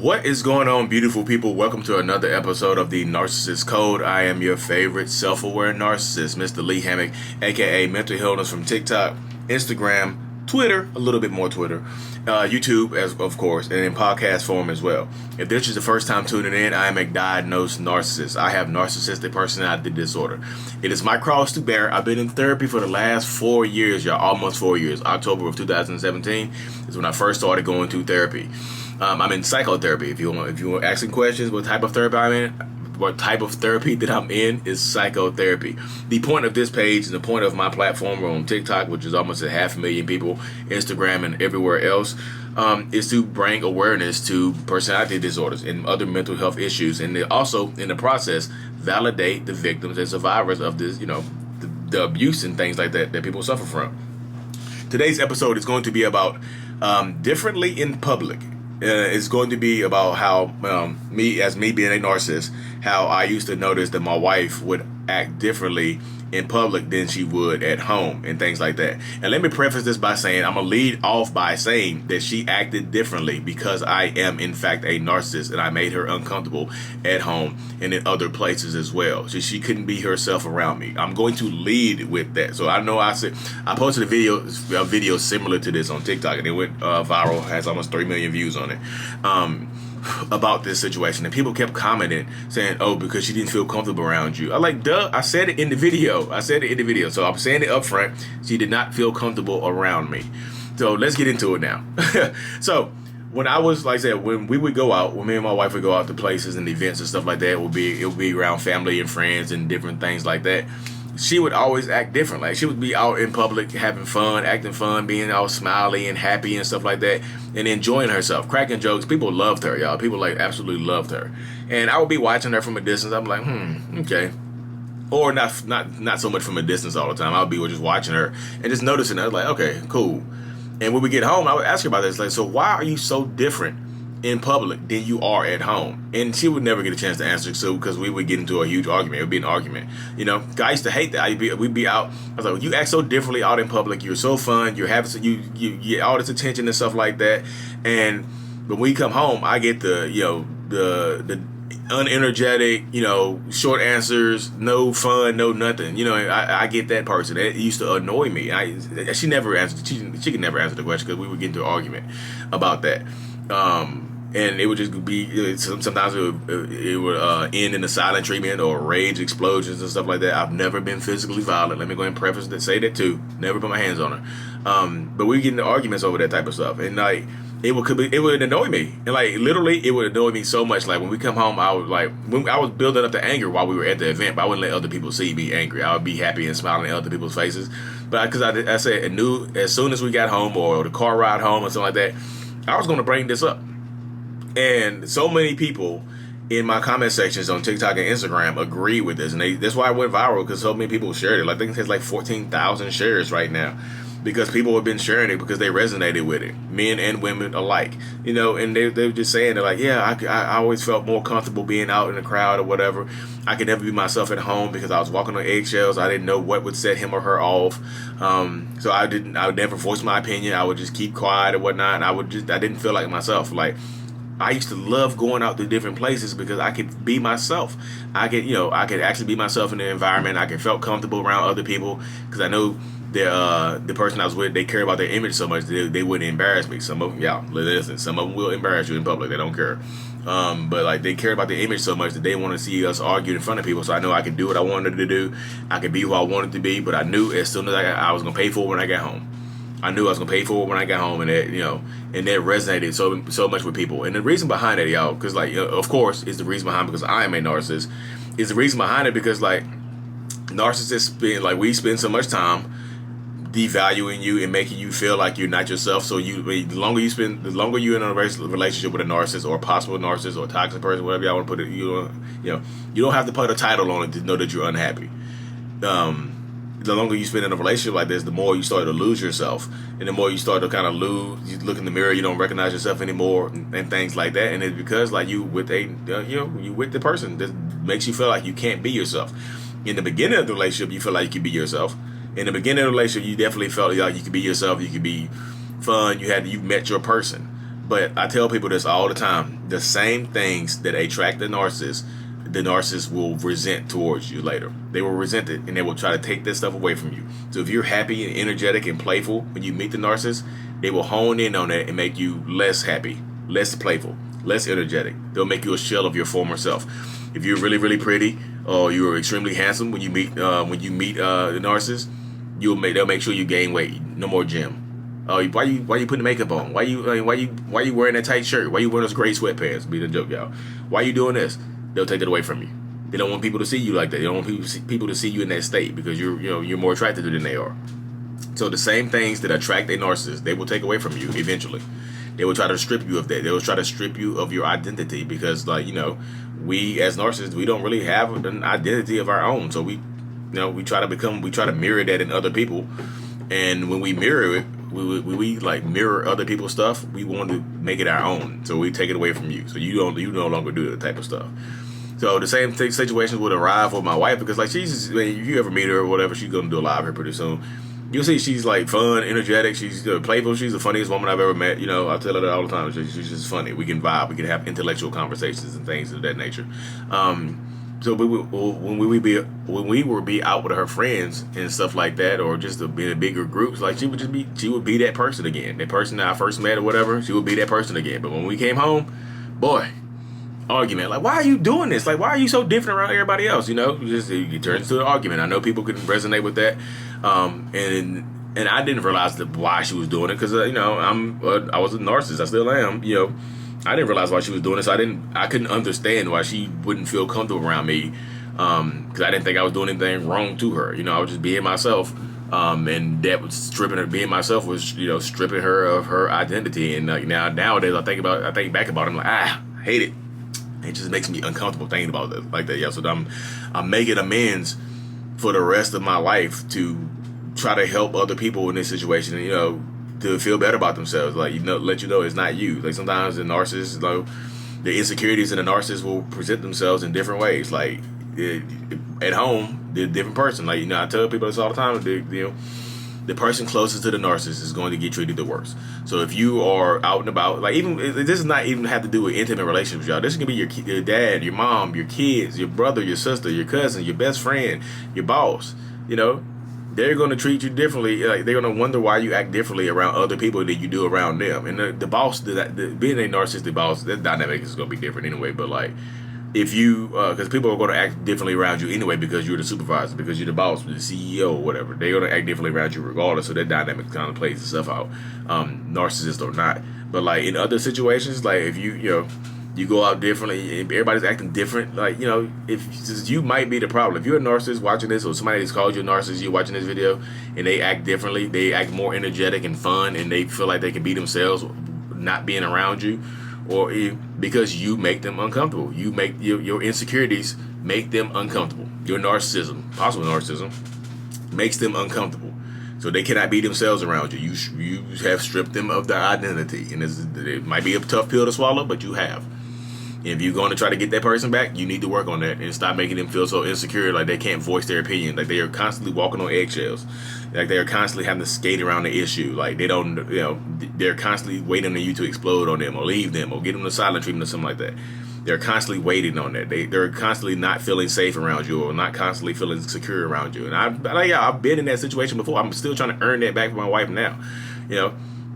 What is going on, beautiful people? Welcome to another episode of the Narcissists Code. I am your favorite self-aware narcissist, Mr. Lee Hammock, aka Mental Healness from TikTok, Instagram, Twitter, a little bit more Twitter, YouTube, as of course, and in podcast form as well. If this is the first time tuning in, I am a diagnosed narcissist. I have narcissistic personality disorder. It is my cross to bear. I've been in therapy for the last 4 years, y'all, almost 4 years. October of 2017 is when I first started going to therapy. I'm in psychotherapy. If you want asking questions, what type of therapy I'm in, what type of therapy that I'm in is psychotherapy. The point of this page and the point of my platform on TikTok, which is almost 500,000 people, Instagram and everywhere else, is to bring awareness to personality disorders and other mental health issues, and also in the process validate the victims and survivors of this, the abuse and things like that people suffer from. Today's episode is going to be about differently in public. It's going to be about how me being a narcissist, how I used to notice that my wife would act differently in public than she would at home and things like that. And let me preface this by saying, I'm going to lead off by saying that she acted differently because I am in fact a narcissist and I made her uncomfortable at home and in other places as well. So she couldn't be herself around me. I'm going to lead with that. So I know I posted a video similar to this on TikTok, and it went viral, has almost 3 million views on it. About this situation, and people kept commenting saying, oh, because she didn't feel comfortable around you. I'm like, duh, I said it in the video. So I'm saying it up front. She did not feel comfortable around me. So let's get into it now. So when I was, like I said, when we would go out, when me and my wife would go out to places and events and stuff like that, it would be around family and friends and different things like that. She would always act different. Like, she would be out in public having fun, acting fun, being all smiley and happy and stuff like that, and enjoying herself, cracking jokes. People loved her, y'all. People absolutely loved her. And I would be watching her from a distance. I'm like, okay. Or not so much from a distance all the time. I would be just watching her and just noticing her. I was like, okay, cool. And when we get home, I would ask her about this. Like, so why are you so different in public than you are at home? And she would never get a chance to answer, so because we would get into a huge argument. It would be an argument, I used to hate that. We'd be out. I was like, well, you act so differently out in public. You're so fun. You're having you get all this attention and stuff like that. And when we come home, I get the unenergetic, short answers, no fun, no nothing. I get that person. It used to annoy me. She never answered. She could never answer the question because we would get into an argument about that. And it would just be, sometimes it would end in a silent treatment or rage explosions and stuff like that. I've never been physically violent. Let me go ahead and preface that, say that too. Never put my hands on her. But we get into arguments over that type of stuff. And like, it would annoy me. And like, literally, it would annoy me so much. Like, when we come home, I was building up the anger while we were at the event, but I wouldn't let other people see me angry. I would be happy and smiling at other people's faces. But because I said, I knew as soon as we got home or the car ride home or something like that, I was going to bring this up. And so many people in my comment sections on TikTok and Instagram agree with this. And that's why it went viral, because so many people shared it. I think it has like 14,000 shares right now, because people have been sharing it because they resonated with it, men and women alike. And they were just saying, they're like, yeah, I always felt more comfortable being out in the crowd or whatever. I could never be myself at home because I was walking on eggshells. I didn't know what would set him or her off. So I would never voice my opinion. I would just keep quiet or whatnot. And I didn't feel like myself. Like, I used to love going out to different places because I could be myself. I could actually be myself in the environment. I could felt comfortable around other people because I know the person I was with, they care about their image so much that they wouldn't embarrass me. Some of them, listen, some of them will embarrass you in public. They don't care. But like, they care about their image so much that they want to see us argue in front of people. So I know I could do what I wanted to do. I could be who I wanted to be. But I knew as soon as I was going to pay for it when I got home. I knew I was gonna pay for it when I got home, and that and that resonated so much with people. And the reason behind it, y'all, because like, of course, is the reason behind because I am a narcissist. Is the reason behind it because like, narcissists we spend so much time devaluing you and making you feel like you're not yourself. So the longer you're in a relationship with a narcissist or a possible narcissist or a toxic person, whatever y'all want to put it, you don't have to put a title on it to know that you're unhappy. The longer you spend in a relationship like this, the more you start to lose yourself, and the more you start to kind of you look in the mirror, you don't recognize yourself anymore, and things like that. And it's because like you with the person that makes you feel like you can't be yourself. In the beginning of the relationship, you feel like you can be yourself. In the beginning of the relationship, you definitely felt like you could be yourself. You could be fun. You met your person. But I tell people this all the time. The same things that attract the narcissist will resent towards you later. They will resent it, and they will try to take this stuff away from you. So if you're happy and energetic and playful when you meet the narcissist, they will hone in on that and make you less happy, less playful, less energetic. They'll make you a shell of your former self. If you're really, really pretty or you're extremely handsome when you meet the narcissist, they'll make sure you gain weight. No more gym. Oh, why you putting makeup on? Why you wearing that tight shirt? Why you wearing those gray sweatpants? Be the joke, y'all. Why you doing this? They'll take it away from you. They don't want people to see you like that. They don't want people to see you in that state because you're more attractive than they are. So the same things that attract a narcissist, they will take away from you eventually. They will try to strip you of that. They will try to strip you of your identity because, we as narcissists, we don't really have an identity of our own. So we try to mirror that in other people. And when we mirror it, we mirror other people's stuff. We want to make it our own, so we take it away from you. So you no longer do that type of stuff. So the same situations would arrive with my wife because if you ever meet her or whatever, she's gonna do a live here pretty soon. You'll see she's fun, energetic. She's playful. She's the funniest woman I've ever met. I tell her that all the time. She's just funny. We can vibe. We can have intellectual conversations and things of that nature. So when we would be out with her friends and stuff like that, or just to be in bigger groups, she would be that person again. That person that I first met or whatever, she would be that person again. But when we came home, boy, argument. Why are you doing this? Why are you so different around everybody else? It turns into an argument. I know people can resonate with that. And I didn't realize why she was doing it because I was a narcissist. I still am. I didn't realize why she was doing this. I couldn't understand why she wouldn't feel comfortable around me because I didn't think I was doing anything wrong to her. I was just being myself, and that was stripping her. Being myself was stripping her of her identity. And nowadays I think back about it, I'm I hate it. It just makes me uncomfortable thinking about it like that. Yeah, so I'm making amends for the rest of my life to try to help other people in this situation. To feel better about themselves, let you know it's not you. Sometimes the narcissist, the insecurities in the narcissist will present themselves in different ways. At home, they're a different person. I tell people this all the time. The person closest to the narcissist is going to get treated the worst. So if you are out and about, this does not even have to do with intimate relationships, y'all. This can be your dad, your mom, your kids, your brother, your sister, your cousin, your best friend, your boss. They're going to treat you differently. They're going to wonder why you act differently around other people than you do around them. And the boss, being a narcissistic boss, that dynamic is going to be different anyway. But if you, because people are going to act differently around you anyway because you're the supervisor, because you're the boss, the CEO or whatever. They're going to act differently around you regardless. So that dynamic kind of plays itself out, narcissist or not. But in other situations, if you go out differently, everybody's acting different. If you might be the problem. If you're a narcissist watching this, or somebody that's called you a narcissist, you're watching this video, and they act differently, they act more energetic and fun, and they feel like they can be themselves, not being around you, or because you make them uncomfortable. You make your insecurities make them uncomfortable. Your narcissism, possible narcissism, makes them uncomfortable. So they cannot be themselves around you. You have stripped them of their identity, and it might be a tough pill to swallow, but you have. If you're going to try to get that person back, you need to work on that and stop making them feel so insecure, like they can't voice their opinion, like they are constantly walking on eggshells, like they are constantly having to skate around the issue, like they don't, they're constantly waiting on you to explode on them or leave them or get them the silent treatment or something like that. They're constantly waiting on that. They're constantly not feeling safe around you or not constantly feeling secure around you. And I've been in that situation before. I'm still trying to earn that back from my wife now.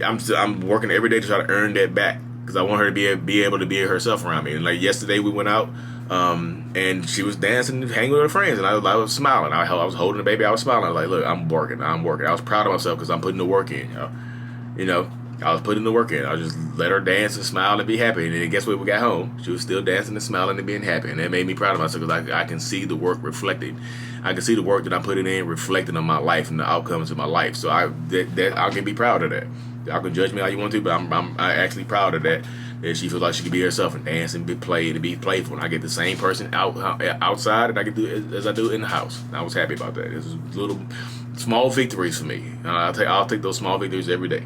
I'm working every day to try to earn that back. Because I want her to be able to be herself around me. And yesterday we went out, and she was dancing, hanging with her friends, and I was smiling. I was holding the baby. I was smiling. I was like, look, I'm working. I was proud of myself because I'm putting the work in. I was putting the work in. I just let her dance and smile and be happy. And then guess what? We got home. She was still dancing and smiling and being happy, and that made me proud of myself because I can see the work reflected. I can see the work that I'm putting in reflecting on my life and the outcomes of my life. So I can be proud of that. Y'all can judge me how you want to, but I'm actually proud of that. That she feels like she can be herself and dance and be playful. And I get the same person outside that I can do as I do in the house. And I was happy about that. It's little small victories for me. I'll take those small victories every day.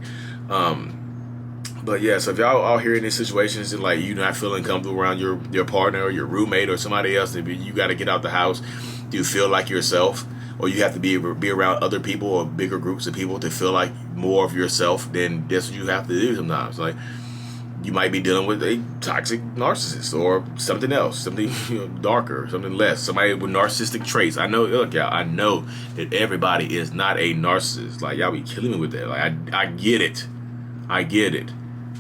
But yeah, so if y'all are here in these situations and you're not feeling comfortable around your partner or your roommate or somebody else, if you got to get out the house, do you feel like yourself? Or you have to be around other people or bigger groups of people to feel like more of yourself, then that's what you have to do sometimes. you might be dealing with a toxic narcissist or something else, something darker, something less, somebody with narcissistic traits. I know, look, y'all, I know that everybody is not a narcissist. Like, y'all be killing me with that. Like, I get it. I get it.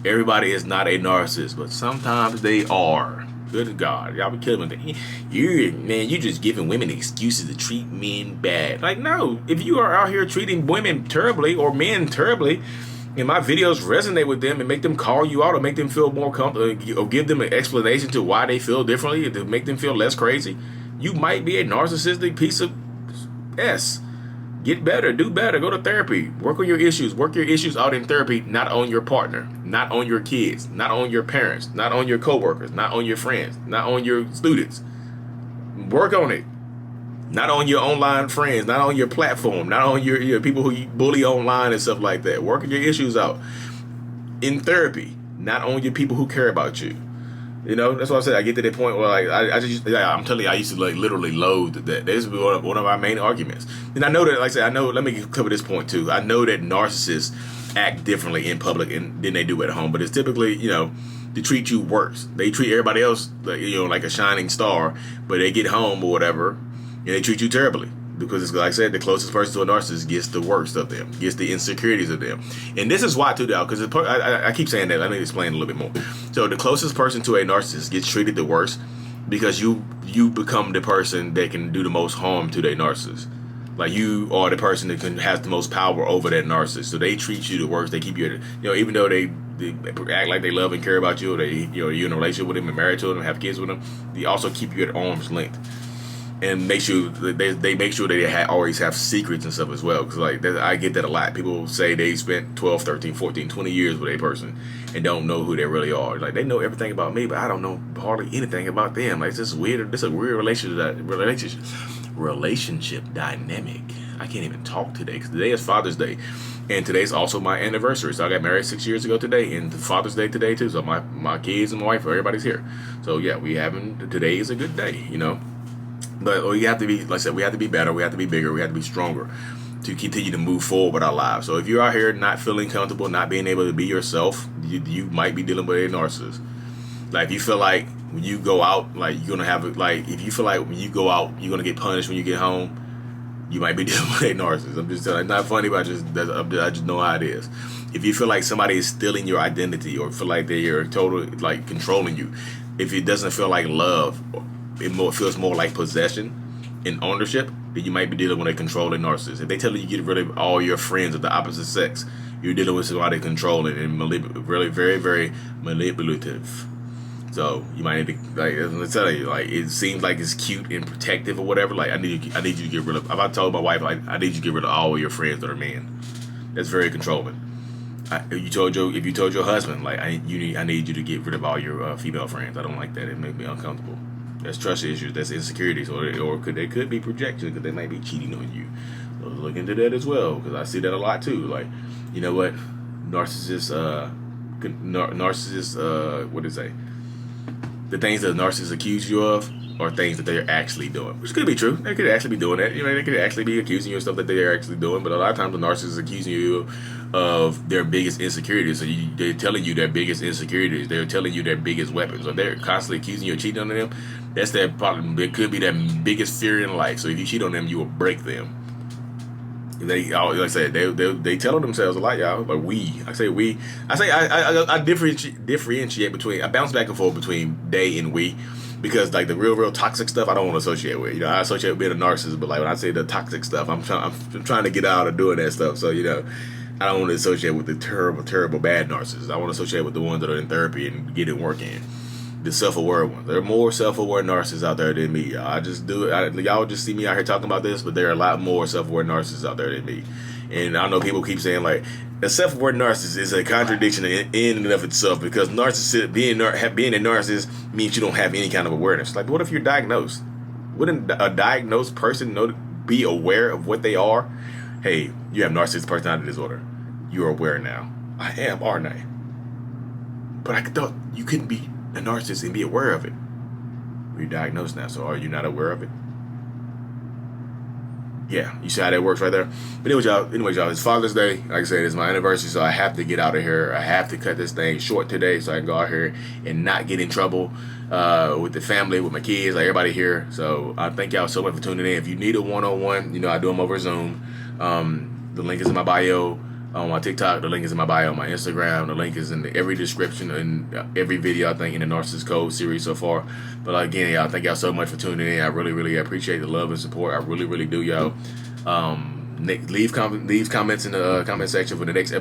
Everybody is not a narcissist, but sometimes they are. Good God, y'all be killing me. You're just giving women excuses to treat men bad. Like, no, if you are out here treating women terribly or men terribly, and my videos resonate with them and make them call you out or make them feel more comfortable or give them an explanation to why they feel differently to make them feel less crazy, you might be a narcissistic piece of S. Get better, do better, go to therapy, work on your issues, work your issues out in therapy, not on your partner, not on your kids, not on your parents, not on your coworkers, not on your friends, not on your students. Work on it. Not on your online friends, not on your platform, not on your people who you bully online and stuff like that. Working your issues out in therapy, not on your people who care about you. That's what I said. I get to that point where I'm telling you, I used to literally loathe that. This is one of our main arguments. And I know that, like I said, let me cover this point too. I know that narcissists act differently in public than they do at home, but it's typically, to treat you worse. They treat everybody else like a shining star, but they get home or whatever, and they treat you terribly because, it's like I said, the closest person to a narcissist gets the worst of them, gets the insecurities of them. And this is why, too, because I keep saying that. Let me explain a little bit more. So the closest person to a narcissist gets treated the worst because you become the person that can do the most harm to their narcissist. Like, you are the person that has the most power over that narcissist. So they treat you the worst. They keep you, even though they act like they love and care about you, or you're in a relationship with them and married to them, have kids with them, they also keep you at arm's length. And make sure they make sure they always have secrets and stuff as well. Because I get that a lot. People say they spent 12, 13, 14, 20 years with a person and don't know who they really are. Like, they know everything about me, but I don't know hardly anything about them. Like, it's weird. It's a weird relationship dynamic. I can't even talk today because today is Father's Day. And today's also my anniversary. So I got married 6 years ago today, and Father's Day today too. So my kids and my wife, everybody's here. So yeah, today is a good day, But we have to be, like I said, we have to be better, we have to be bigger, we have to be stronger to continue to move forward with our lives. So if you're out here not feeling comfortable, not being able to be yourself, you might be dealing with a narcissist. Like, if you feel like when you go out, like, you're going to have, like, if you feel like when you go out, you're going to get punished when you get home, you might be dealing with a narcissist. I'm just telling you, it's not funny, but I just know how it is. If you feel like somebody is stealing your identity or feel like they are totally, like, controlling you, if it doesn't feel like love, it feels more like possession and ownership, then you might be dealing with a controlling narcissist. If they tell you get rid of all your friends of the opposite sex, you're dealing with somebody controlling and really very, very manipulative. So you might need to, like, let's tell you, like, it seems like it's cute and protective or whatever. Like, I need you to get rid of. If I told my wife, like, I need you to get rid of all of your friends that are men, that's very controlling. If you told your husband, like, I need you to get rid of all your female friends, I don't like that. It makes me uncomfortable. That's trust issues. That's insecurities, or they could be projection because they might be cheating on you. So look into that as well, because I see that a lot too. Like, you know what, narcissists, what did it say? The things that narcissists accuse you of are things that they're actually doing, which could be true. They could actually be doing that. They could actually be accusing you of stuff that they're actually doing. But a lot of times, the narcissist is accusing you of their biggest insecurities. So they're telling you their biggest insecurities. They're telling you their biggest weapons. Or they're constantly accusing you of cheating on them. That's their problem. It could be their biggest fear in life. So if you cheat on them, you will break them. They, like I said, they tell themselves a lot, y'all. But I differentiate between. I bounce back and forth between they and we, because like the real toxic stuff I don't want to associate with. I associate with being a narcissist, but like when I say the toxic stuff, I'm trying to get out of doing that stuff. So I don't want to associate with the terrible bad narcissists. I want to associate with the ones that are in therapy and get it working. The self-aware ones. There are more self-aware narcissists out there than me. I just do it. Y'all just see me out here talking about this, but there are a lot more self-aware narcissists out there than me. And I know people keep saying, like, a self-aware narcissist is a contradiction in and of itself, because being a narcissist means you don't have any kind of awareness. Like, what if you're diagnosed? Wouldn't a diagnosed person be aware of what they are? Hey, you have narcissistic personality disorder. You're aware now. I am, aren't I? But I thought you couldn't be a narcissist and be aware of it. You're diagnosed now, so are you not aware of it? yeah, you see how that works right there. But anyways, y'all, it's Father's Day. Like I said, it's my anniversary, so I have to get out of here. I have to cut this thing short today so I can go out here and not get in trouble with the family, with my kids, like everybody here. So I thank y'all so much for tuning in. If you need a one-on-one, I do them over Zoom. The link is in my bio on my TikTok. The link is in my bio on my Instagram. The link is in every description and every video, I think, in the Narcissist Code series so far. But again, y'all, thank y'all so much for tuning in. I really, really appreciate the love and support. I really, really do, y'all. Leave comments in the comment section for the next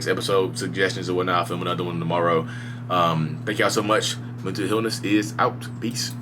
episode suggestions or whatnot. I'll film another one tomorrow. Thank y'all so much. Mental Healness is out. Peace.